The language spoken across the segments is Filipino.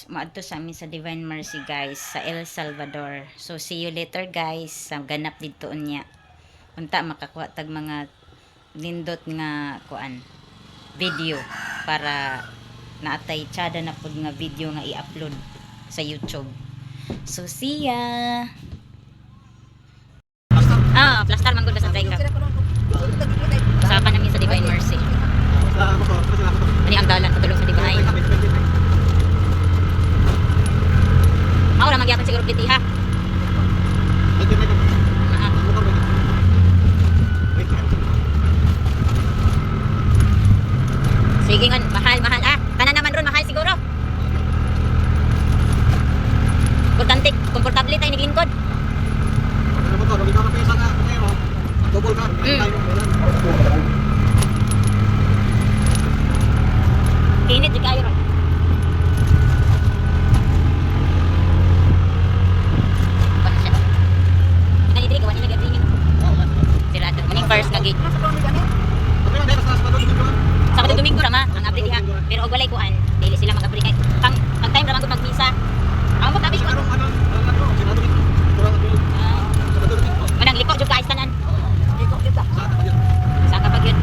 maadto sa amin sa Divine Mercy guys sa El Salvador. So see you later guys sa ganap dito unya. Unta makakuha tag mga nindot nga kuan video para naatay tsada na pud nga video nga i-upload sa YouTube. So see ya. Plastar man gud sa try ka. Usapan namin sa Divine Mercy. Ani ang dalan padulong sa Divine. Mao ra magyapon siguro piti ha. Sige nga, mahal. Tanan naman ron, mahal siguro. Komportable tayo naglingkod. Init di kayo ron. First nga gate. Sabado Domingo ra ma ang update diha. Pero og walay kuan, dili sila mag-update kay ang time ra man gud magmisa. Ang magkabis ko. Manang liko jud guys tanan. Liko kita. Sa kapag yun.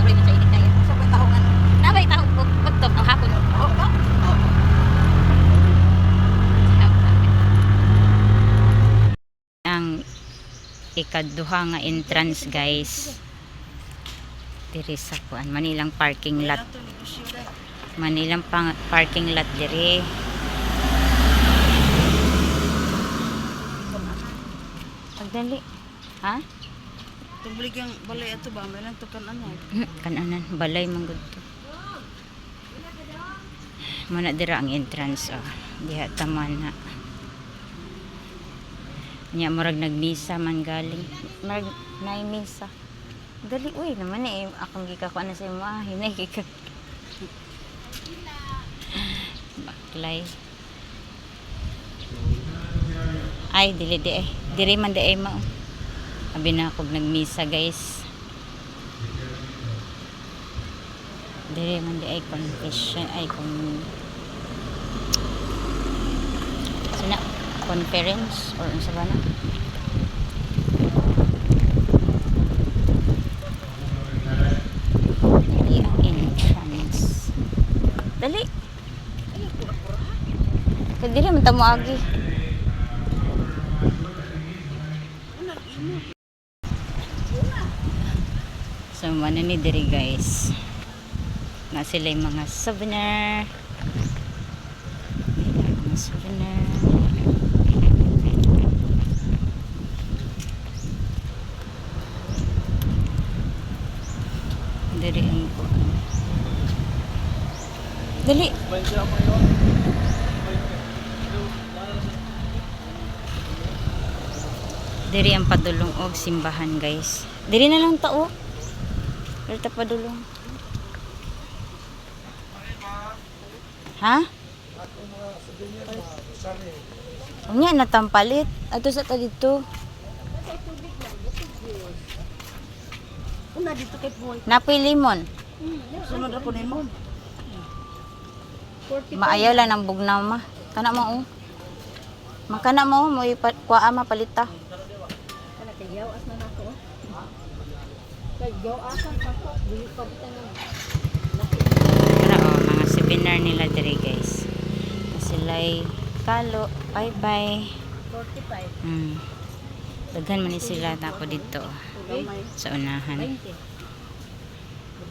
Ori man sa init tayo. Sa tahongan. Nabay taho ko pagtok ang hapon. Ang ikaduha nga entrance guys diri sa kuan Manilang parking lot. Parking lot diri. Pagdali. Ha? Tubig yang balay ato ba? May lang to kan-anan. Kananan balay man gud to. Mana dira ang entrance diha taman na. Nya murag nagmisa man galing. Murag nay misa. Dali uy naman akong gikakuan na sa imo hinay gika. Baklay. Ay dili diri man mao. Abi na akong nagmisa guys. Diri man confession sina conference or unsa ba na? Dali ang entrance. Dali. Kadiri man ta mo agi. So mana ni diri guys. Na sila yung mga souvenir. Mga souvenir. Dali ang po. Dali. Diri ang padulong og simbahan guys. Diri na lang tao. Diri ta padulong. Ha? Unya natampalit. Ato sa ta dito. Una dito kay boy. Napoy limon. Sunod ako nimo. Maaya lang ang bugnaw ma. Kana mo Makana mo mo kuha mapalita. Kana kay yawas na nako. Kay yawasan pa ko, dili pa bitan. Mga souvenir nila diri guys. Sila'y kalo, bye. 45. Daghan man ni sila ako dito sa unahan.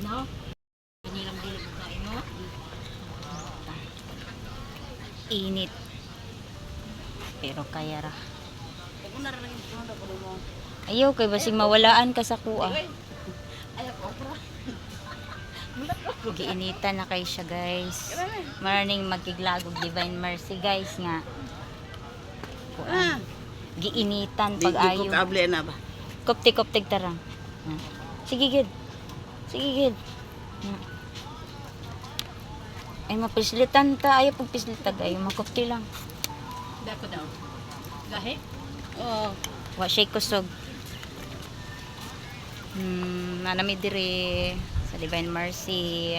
Now, inilang dili mo kain mo. Init. Pero kaya ra. Kung una ra lang yung sunod ako mo. Ayaw kay basig mawalaan ka sa kuha. Ayaw ko opera. Giinitan na kay siya guys. Maraming magkiglagog Divine Mercy guys nga. Giinitan pag ayo. Di ko kable na ba? Koptik tarang. Sige gid. Ay mapislitan ta, ayaw pagpislitag ayaw makopti lang. Dako daw. Gahe? Wa siya kusog. Nanami dire sa Divine Mercy.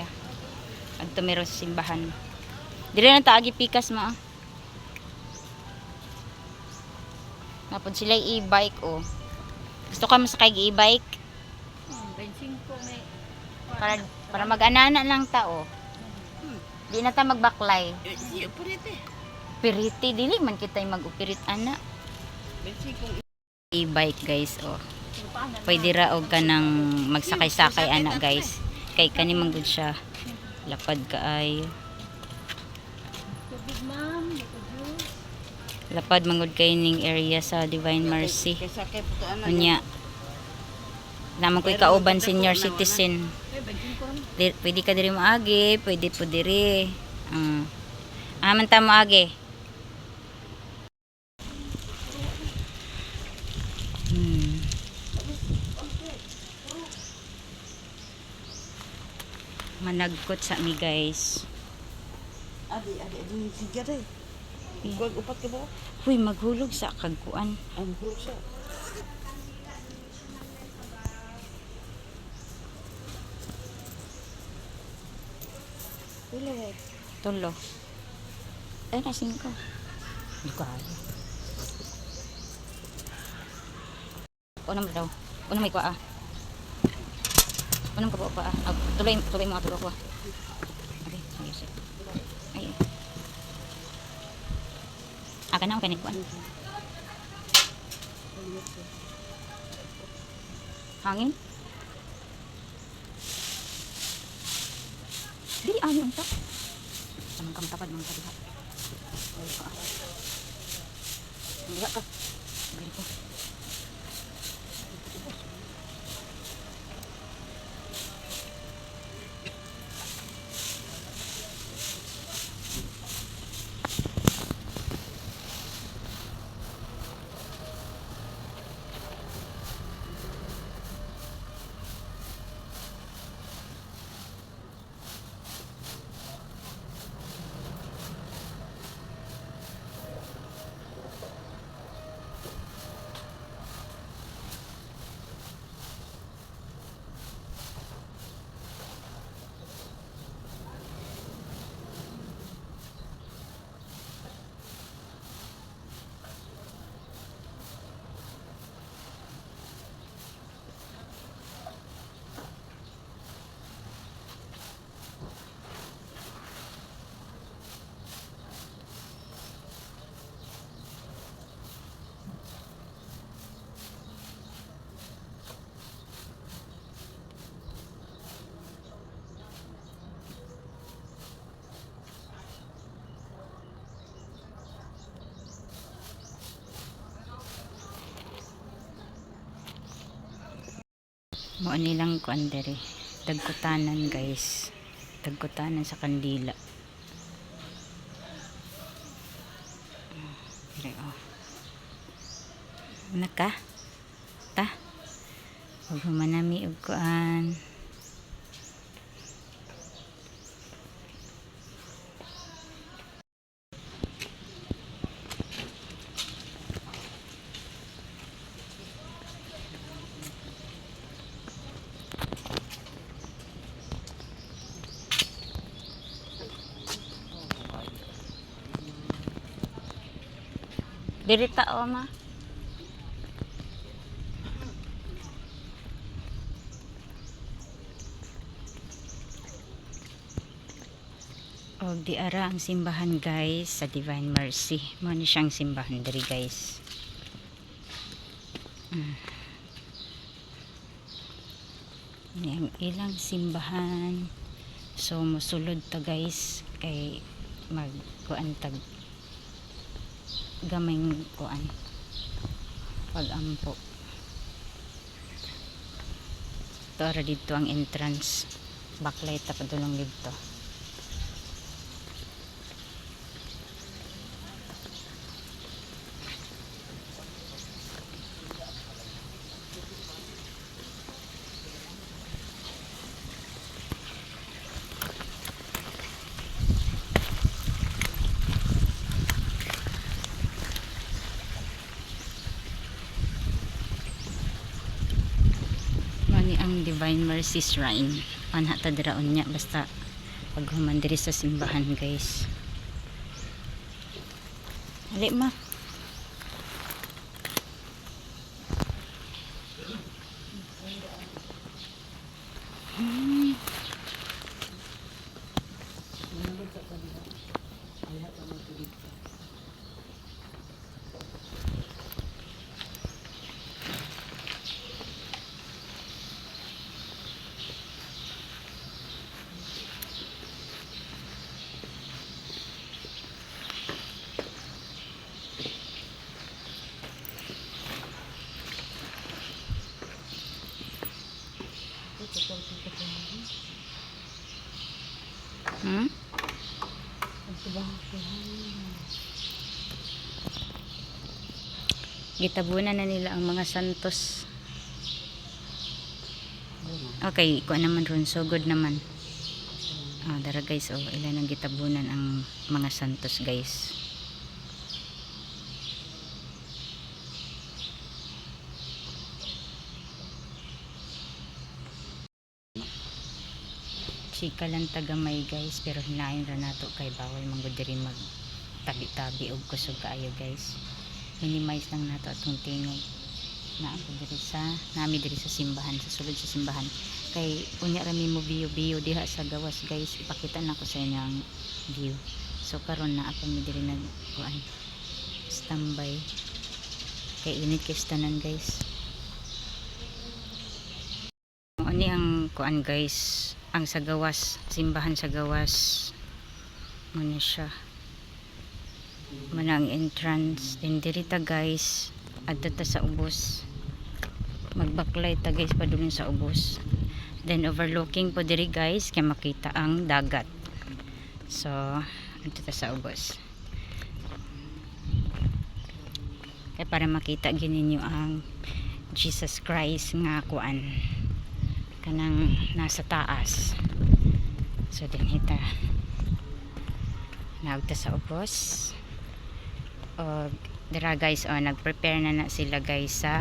Agtumiro sa simbahan. Dire na taagi pikas ma. Napod sila e-bike oh. Gusto ka masakay e-bike? Bensin ko may Para mag-anana lang tao. Di na ta magbaklay. Piriti dili man kita mag-upirit ana. E-bike guys oh. Pwede ra og kanang magsakay-sakay ana guys. Kay kani man gud siya. Lapad kaay. tubig ma'am, ito juice. Lapad mangod kay ning area sa Divine Mercy. Unya. Naman ko'y kauban senior citizen. Bensin ko. Pwede ka diri maagi, pwede po diri. Aman ta maagi. Managkot sa mi guys. Adi, sige rin. Huwag upat ka ba? Huy, maghulog sa kagkuan. Ang hulog siya. Wala eh. Tulo. Ay, na 5. Lukayo. Unang daw. Unang may kwa ah. Unang kapo pa ah. Tuloy mo tulo ko. Okay, ayos. Ay. Aka na kanit kuan. Hangin? Dili ayon ta. Samang kam tapad mga kadiha. Ay ka. Diha ka. Dili ko. Mo nilang kuan dere. Dagkutanan guys. Dagkutanan sa kandila. Dire oh. Naka? Ta? Huwag manami og kuan. Dirita o ma. O di ara ang simbahan guys sa Divine Mercy. Mo ni siyang simbahan diri guys. Ini ang ilang simbahan. So mosulod ta guys kay magkuan tag gamay kuan pag-ampo. Ito ara dito ang entrance. Backlight ta padulong dito. Divine Mercy Shrine. Panhata diraon niya basta pag human diri sa simbahan guys. Ali ma. Hmm? Gitabunan na nila ang mga santos. Okay, ikuha naman ron. So good naman. Dara guys, ilan ang gitabunan ang mga santos guys. Chika lang tagamay guys, pero hinayon ra nato kay bawal manggod diri mag tabi-tabi og kusog kaayo guys. Minimize lang nato atong tingog na ako diri sa diri sa simbahan, sa sulod sa simbahan. Kay unya ra mi mo view diha sa gawas guys, ipakita na ko sa inyo ang view. So karon na ako mi diri nag kuan standby kay init kay tanan guys. Ani ang kuan guys, ang sa gawas, simbahan sa gawas. Muna siya. Manang entrance. Then diri ta guys, adto ta sa ubos. Magbaklay ta guys padulong sa ubos. Then overlooking po diri guys kay makita ang dagat. So, adto ta sa ubos. Kay para makita gid ninyo ang Jesus Christ nga kuan. Kanang nasa taas. So din hita nagta sa ubos. Dira guys, nag-prepare na sila guys sa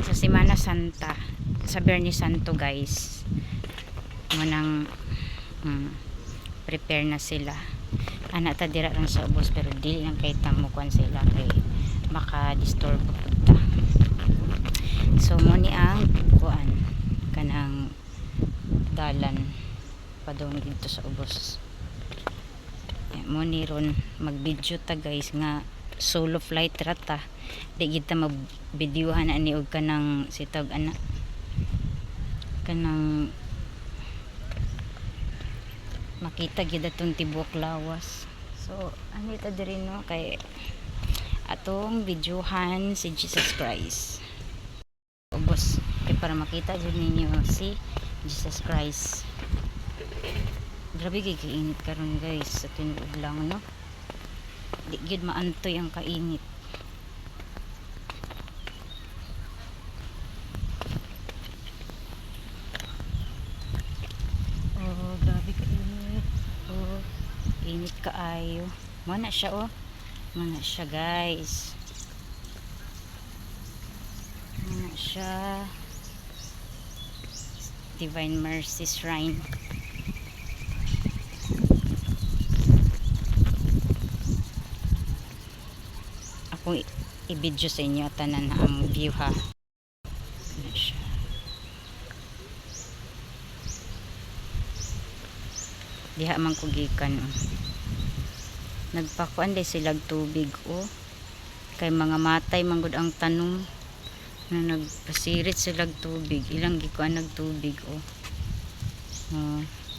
Semana Santa, sa Biyernes Santo guys. Munang prepare na sila. Ana ta dira lang sa ubos pero dili lang kay tamukuan sila kay maka-disturb ta. So mo ni ang kuan kanang dalan padong dito sa ubos. Mo ni ron mag-video ta guys nga solo flight rata. Di kita mag-videohan ani og kanang sitag ana kanang makita gid atong tibuok lawas. So ani ta diri no kay atong videohan si Jesus Christ. Ubos kay para makita jud ninyo si Jesus Christ. Grabe kay kainit karon guys sa tinuod lang no. Di gid maantoy ang kainit. Grabe kainit. Init kaayo. Mana siya Mana siya guys. Mana siya. Divine Mercy Shrine. Ako i-video sa inyo tanan na ang view ha. Ano siya. Diha man ko gikan nagpakuan day silag tubig kay mga matay manggod ang tanom na nagpasirit silag tubig ilang gikuan nagtubig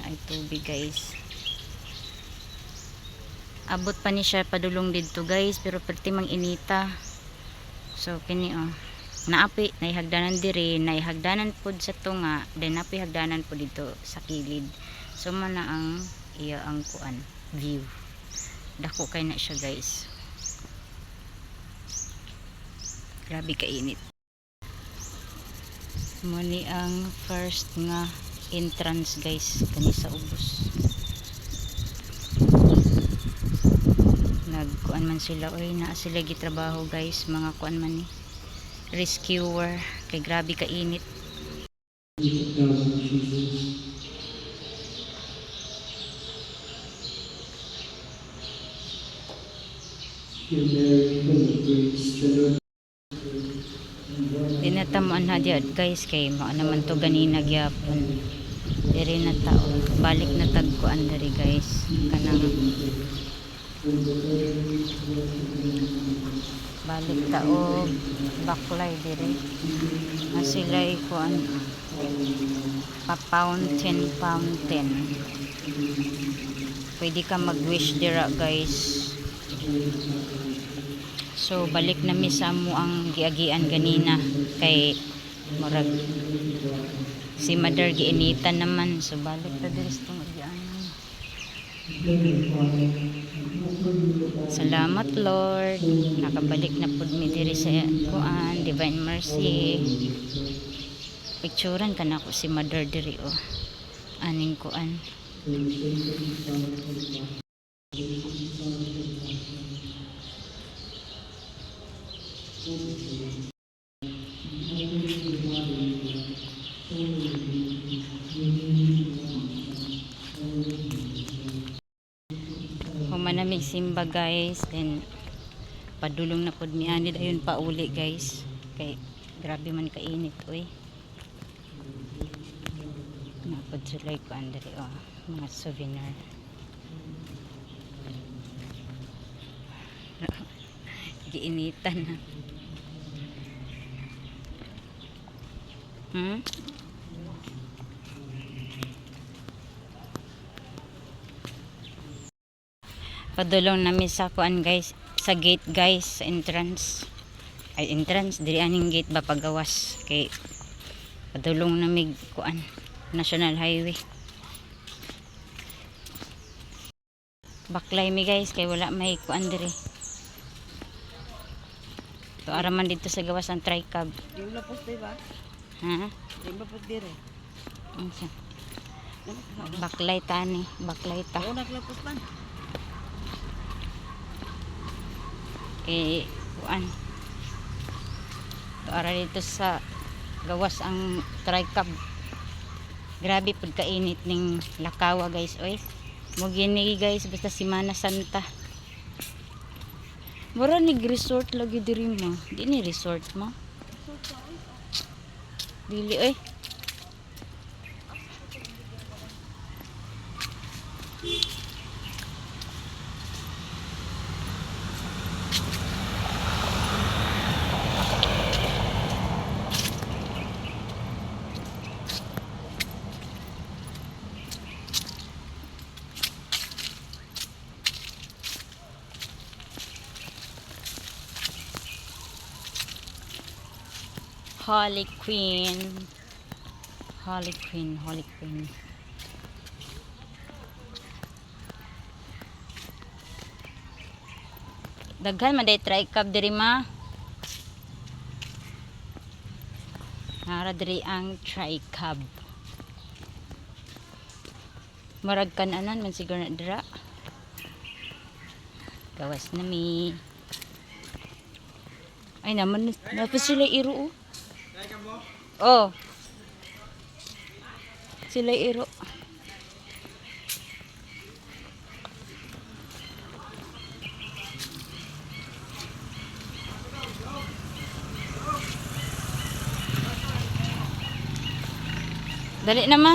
ay tubig guys. Abot pa ni siya padulong dito guys pero perti mang inita. So kini naapi naihagdanan diri, naihagdanan pod sa tunga, then naapi hagdanan po dito sa kilid. So mana ang iya ang kuan view. Dako kay na siya guys. Grabe kainit. Muni ang first nga entrance guys kani sa ubos. Nagkuan man sila naa sila gitrabaho guys, mga kuan man ni rescuer kay grabe ka init. Di na tamuan na diyan guys kay mao naman to ganina gyapon. Diri na tao. Balik na tagkuan diri guys. Kanang balik tao baklay diri. Asilay kuan pa fountain. Pwede ka mag-wish dira guys. So balik na mi sa mo ang giagian ganina kay murag si mother giinitan naman, so balik ta diri sa tong agianan. Salamat Lord, nakabalik na pud mi diri sa kuan Divine Mercy. Picturean ka na ko si mother diri oh. Aning kuan. Humanamig simba guys, then padulong na pud mi ani dayon pa uli guys. Kay grabe man kainit oy. Napod sila ko andiri oh, mga souvenir. Giinitan na. Padulong namin sa kuan guys, sa gate guys, sa entrance. Ay entrance diri aning gate ba pagawas kay padulong namin kuan National Highway. Baklay mi guys kay wala may kuan diri. To araman dito sa gawas ang tricab. Di mo lapos tayo ba? Ha? Di mo lapos dire. Unsa? Baklay tani, baklay ta. Oo, naglapos man. Kay kuan. To ara dito sa gawas ang tricab. Grabe pud kainit ning Lakawa guys oy. Mo gini guys basta Semana Santa. Mura ni resort lagi diri mo. Di ni resort mo. Dili oy. Holy Queen. Holy Queen, Holy Queen. Daghan man day tricab diri ma. Nara diri ang tricab. Murag kananan man siguro na dira. Gawas na mi. Ay naman, napos sila iro oh. Oh. Sila iro. Dali na ma.